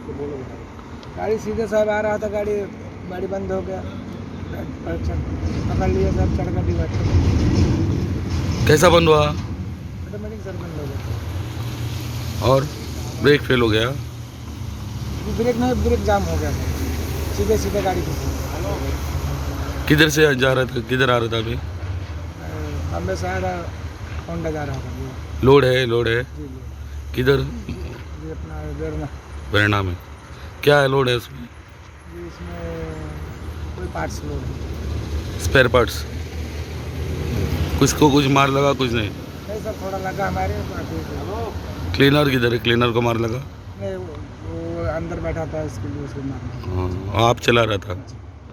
गाड़ी सीधे साहब आ रहा था, गाड़ी बंद हो गया, पकड़ लिया साहब, चढ़ का डिवाइड कैसा बंद हुआ? ऑटोमेटिक सर बंद हो गया। और ब्रेक फेल हो गया? ब्रेक नहीं, ब्रेक जाम हो गया, सीधे सीधे गाड़ी थी। किधर से जा रहा था, किधर आ रहा था अभी? बम्बे से आ रहा, होंडा जा रहा था जी। लोड है, लोड है। जी जी किधर? जी, अपना वेरना परिणाम में क्या है, लोड है उसमें? जी, इसमें कोई पार्ट्स लोड है। Spare parts? कुछ को कुछ मार लगा, कुछ नहीं? नहीं सर, थोड़ा लगा हमारे, बाकी क्लीनर किधर है? क्लीनर को मार लगा? नहीं, वो अंदर बैठा था, इसके लिए उसको मारना। हाँ, आप चला रहा था?